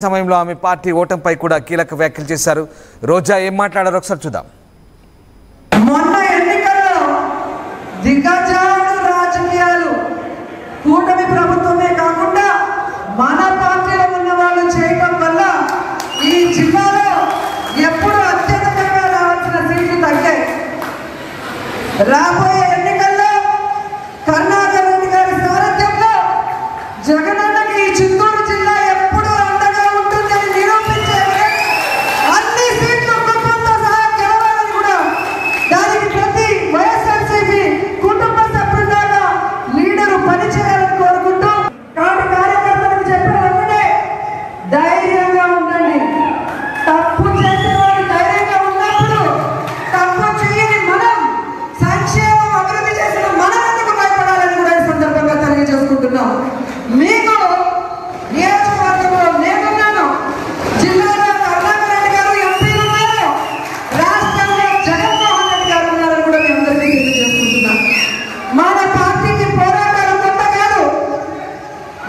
సమయంలో ఆమె పార్టీ ఓటంపై కూడా కీలక వ్యాఖ్యలు చేశారు. రోజా ఏం మాట్లాడారో ఒకసారి చూద్దాం. మొన్న ఎన్నికల్లో దిగ్గజాలు రాజకీయాలు కూటమి ప్రభుత్వమే కాకుండా మన పార్టీలో ఉన్న వాళ్ళు చేయడం వల్ల ఈ జిల్లాలో ఎప్పుడు అత్యధికంగా రావాల్సిన సీట్లు తగ్గాయి. రాబోయే ఎన్నికల్లో కరుణాకర్ రెడ్డి గారి సారథ్యంలో జగనన్నకి ఈ చిత్తూరు జిల్లా ఎప్పుడు అండగా ఉంటుందని నిరూపించే అన్ని సీట్లు కుటుంబంతో సహా గెలవాలని కూడా దానికి ప్రతి వైఎస్ఆర్సీపీ కుటుంబ సభ్యులాగా లీడరు పనిచేయాలని కోరుకుంటూ కార్యకర్తలకు చెప్పిన ధైర్యంగా ఉండండి. తప్పు చేసిన వారు ధైర్యంగా ఉన్నప్పుడు తప్పు చేయని మనం సంక్షేమం అభివృద్ధి చేసిన మనం ఎందుకు భయపడాలని కూడా ఈ సందర్భంగా తెలియజేసుకుంటున్నాం. మీకు నియోజకవర్గంలో నేనున్నాను, జిల్లాలో కరుణాకర్ రెడ్డి గారు ఎంపీలు ఉన్నారు, రాష్ట్రంలో జగన్మోహన్ రెడ్డి గారు ఉన్నారని కూడా మీ అందరికీ తెలియజేసుకుంటున్నాను. మన పార్టీకి పోరాటాలు కొత్త కాదు.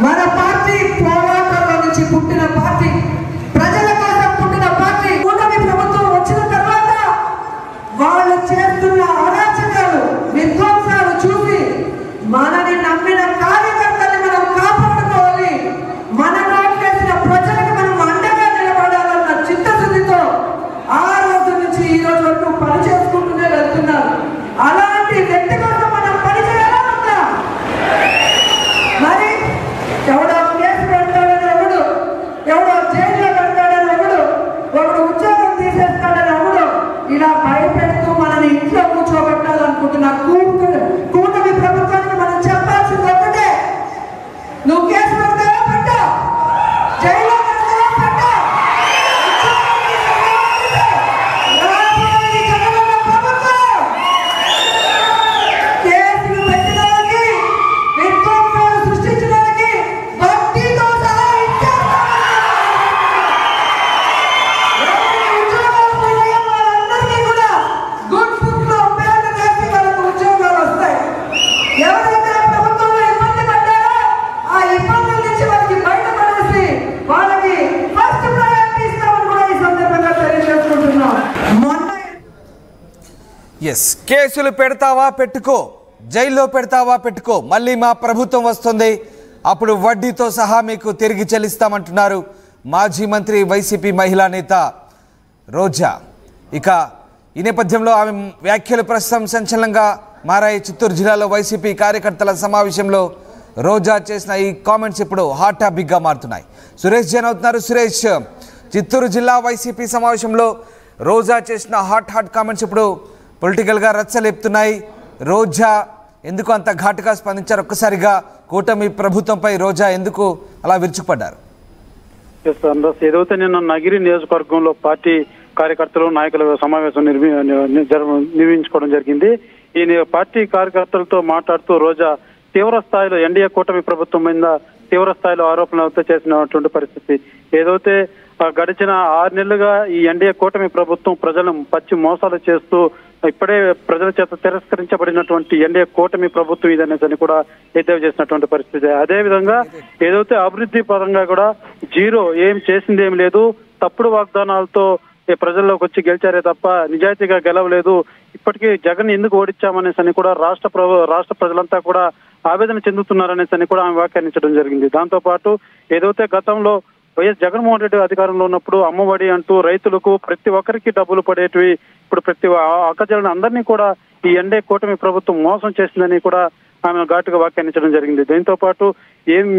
మన పార్టీ పోరాటాల నుంచి పుట్టిన పార్టీ, ప్రజల కోసం పుట్టిన పార్టీ. కూటమి ప్రభుత్వం వచ్చిన తర్వాత వాళ్ళు చేస్తున్న అరాచకాలు విధ్వంసాలు చూసి మనని నమ్మిన కార్యకర్తల్ని మనం కాపాడుకోవాలి, మన నోట్లేసిన ప్రజలకు మనం అండగా నిలబడాలన్న చిత్తశుద్ధితో ఆ రోజు నుంచి ఈ రోజు వరకు పని చేసుకుంటూనే వెళ్తున్నారు. అలాంటి వ్యక్తి కోసం మనం పని చేయాలా ఉందా? మరి ఎవడో కేసు పెడతాడని ఒకడు, ఎవడో జైల్లో పెడతాడని ఒకడు ఉద్యోగం తీసేస్తాడని ఒకడు ఇలా భయపెడుతూ మనని ఇంట్లో కూర్చోబెట్టాలనుకుంటున్న కూటమి ప్రభుత్వానికి మనం చెప్పాల్సింది ఒకటే, నువ్వు కేసు పెడతావా పెట్ట, జైల్లో పెడతావా పెట్ట, జగనన్న ప్రభుత్వం కేసులు పెట్టడానికి, విధ్వంసాలు సృష్టించడానికి భక్తితో సహా ఉద్యోగాలు పోయిన వాళ్ళందరికీ కూడా గుడ్ బుక్ లో పేర్లు వేసి వాళ్ళకు ఉద్యోగాలు వస్తాయి. ఎవరైతే ప్రభుత్వంలో ఇబ్బంది పడ్డారో ఆ ఇబ్బందుల నుంచి వాళ్ళకి బయటపడేసి వాళ్ళకి ఫస్ట్ ప్రయారిటీ ఇస్తామని కూడా ఈ సందర్భంగా తెలియజేసుకుంటున్నాం. మొన్న కేసులు పెడతావా పెట్టుకో, జైల్లో పెడతావా పెట్టుకో, మళ్ళీ మా ప్రభుత్వం వస్తుంది, అప్పుడు వడ్డీతో సహా మీకు తిరిగి చెల్లిస్తామంటున్నారు మాజీ మంత్రి వైసీపీ మహిళా నేత రోజా. ఇక ఈ నేపథ్యంలో ఆమె వ్యాఖ్యలు ప్రస్తుతం సంచలనంగా మారాయి. చిత్తూరు జిల్లాలో వైసీపీ కార్యకర్తల సమావేశంలో రోజా చేసిన ఈ కామెంట్స్ ఇప్పుడు హాట్ టాపిక్గా మారుతున్నాయి. సురేష్ జైన్ అవుతున్నారు. సురేష్, చిత్తూరు జిల్లా వైసీపీ సమావేశంలో రోజా చేసిన హాట్ కామెంట్స్ ఇప్పుడు పొలిటికల్గా రచ్చలేపుతున్నాయి. రోజా ఎందుకు అంత ఘాటుగా స్పందించారు? ఒక్కసారిగా కూటమి ప్రభుత్వంపై రోజా ఎందుకు అలా విరుచుకుపడ్డారు? ఏదైతే నిన్న నగిరి నియోజకవర్గంలో పార్టీ కార్యకర్తలు నాయకుల సమావేశం నిర్వహించుకోవడం జరిగింది. ఈ పార్టీ కార్యకర్తలతో మాట్లాడుతూ రోజా తీవ్ర స్థాయిలో ఎన్డీఏ కూటమి ప్రభుత్వం మీద తీవ్ర స్థాయిలో ఆరోపణలతో చేసినటువంటి పరిస్థితి. ఏదైతే గడిచిన 6 నెలలుగా ఈ ఎన్డీఏ కూటమి ప్రభుత్వం ప్రజలను పచ్చి మోసాలు చేస్తూ ఇప్పుడే ప్రజల చేత తిరస్కరించబడినటువంటి ఎన్డీఏ కూటమి ప్రభుత్వం ఇదనేసి కూడా ఎద్దేవా చేసినటువంటి పరిస్థితి. అదేవిధంగా ఏదైతే అభివృద్ధి పరంగా కూడా జీరో, ఏం చేసింది ఏం లేదు, తప్పుడు వాగ్దానాలతో ప్రజల్లోకి వచ్చి గెలిచారే తప్ప నిజాయితీగా గెలవలేదు. ఇప్పటికీ జగన్ ఎందుకు ఓడించామనేసి కూడా రాష్ట్ర ప్రజలంతా కూడా ఆవేదన చెందుతున్నారనేసి కూడా ఆమె వ్యాఖ్యానించడం జరిగింది. దాంతో పాటు ఏదైతే గతంలో వైఎస్ జగన్మోహన్ రెడ్డి అధికారంలో ఉన్నప్పుడు అమ్మఒడి అంటూ రైతులకు ప్రతి ఒక్కరికి డబ్బులు పడేటివి, ఇప్పుడు ప్రతి అక్కజలను అందరినీ కూడా ఈ ఎన్డీఏ కూటమి ప్రభుత్వం మోసం చేసిందని కూడా ఆమె ఘాటుగా వ్యాఖ్యానించడం జరిగింది. దీంతో పాటు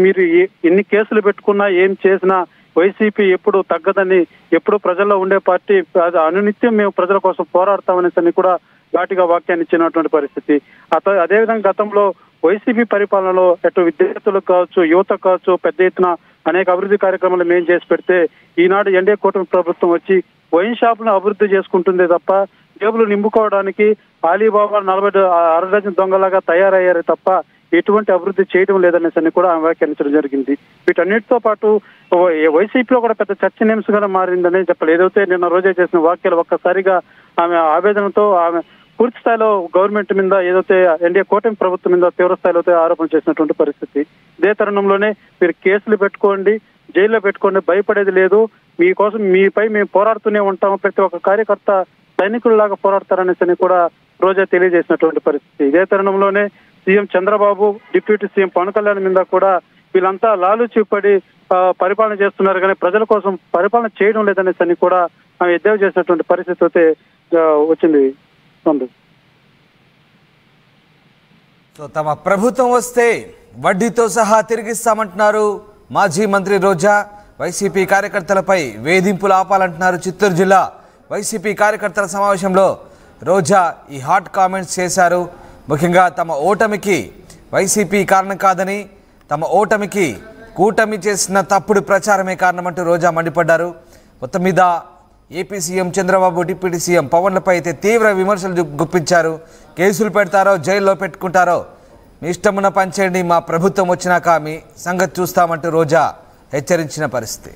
మీరు ఎన్ని కేసులు పెట్టుకున్నా ఏం చేసినా వైసీపీ ఎప్పుడు తగ్గదని, ఎప్పుడు ప్రజల్లో ఉండే పార్టీ, అనునిత్యం మేము ప్రజల కోసం పోరాడతామనేసి కూడా ఘాటుగా వ్యాఖ్యానించినటువంటి పరిస్థితి. అదేవిధంగా గతంలో వైసీపీ పరిపాలనలో ఎటు విద్యార్థులకు కావచ్చు, యువతకు కావచ్చు పెద్ద ఎత్తున అనేక అభివృద్ధి కార్యక్రమాలు మేము చేసి పెడితే ఈనాడు ఎన్డీఏ కూటమి ప్రభుత్వం వచ్చి వైన్ షాపులను అభివృద్ధి చేసుకుంటుందే తప్ప జేబులు నింపుకోవడానికి అలీబాబా 40 అరడజన్ దొంగలాగా తయారయ్యారే తప్ప ఎటువంటి అభివృద్ధి చేయడం లేదనేసి కూడా ఆమె వ్యాఖ్యానించడం జరిగింది. వీటన్నిటితో పాటు వైసీపీలో కూడా పెద్ద చర్చనీయాంశంగా మారిందని చెప్పాలి. ఏదైతే నిన్న రోజే చేసిన వ్యాఖ్యలు ఒక్కసారిగా ఆమె ఆవేదనతో ఆమె పూర్తి స్థాయిలో గవర్నమెంట్ మీద ఏదైతే ఎన్డీఏ కూటమి ప్రభుత్వం మీద తీవ్ర స్థాయిలో ఆరోపణ చేసినటువంటి పరిస్థితి. ఇదే తరుణంలోనే మీరు కేసులు పెట్టుకోండి, జైల్లో పెట్టుకోండి, భయపడేది లేదు, మీకోసం మీపై మేము పోరాడుతూనే ఉంటాము, ప్రతి ఒక్క కార్యకర్త సైనికుల్లాగా పోరాడతారనేసి కూడా రోజా తెలియజేసినటువంటి పరిస్థితి. ఇదే తరుణంలోనే CM Chandrababu, deputy CM Pawan Kalyan మీద కూడా వీళ్ళంతా లాలూచిపడి పరిపాలన చేస్తున్నారు కానీ ప్రజల కోసం పరిపాలన చేయడం లేదనేసి కూడా ఎద్దేవా చేసినటువంటి పరిస్థితి అయితే వచ్చింది. సో తమ ప్రభుత్వం వస్తే వడ్డీతో సహా తిరిగిస్తామంటున్నారు మాజీ మంత్రి రోజా. వైసీపీ కార్యకర్తలపై వేధింపులు ఆపాలంటున్నారు. చిత్తూరు జిల్లా వైసీపీ కార్యకర్తల సమావేశంలో రోజా ఈ హాట్ కామెంట్స్ చేశారు. ముఖ్యంగా తమ ఓటమికి వైసీపీ కారణం కాదని, తమ ఓటమికి కూటమి చేసిన తప్పుడు ప్రచారమే కారణమంటూ రోజా మండిపడ్డారు. మొత్తం మీద AP CM Chandrababu, deputy CM పవన్లపై అయితే తీవ్ర విమర్శలు గుప్పించారు. కేసులు పెడతారో జైల్లో పెట్టుకుంటారో మీ ఇష్టమున్న పనిచేయండి, మా ప్రభుత్వం వచ్చినాక మీ సంగతి చూస్తామంటూ రోజా హెచ్చరించిన పరిస్థితి.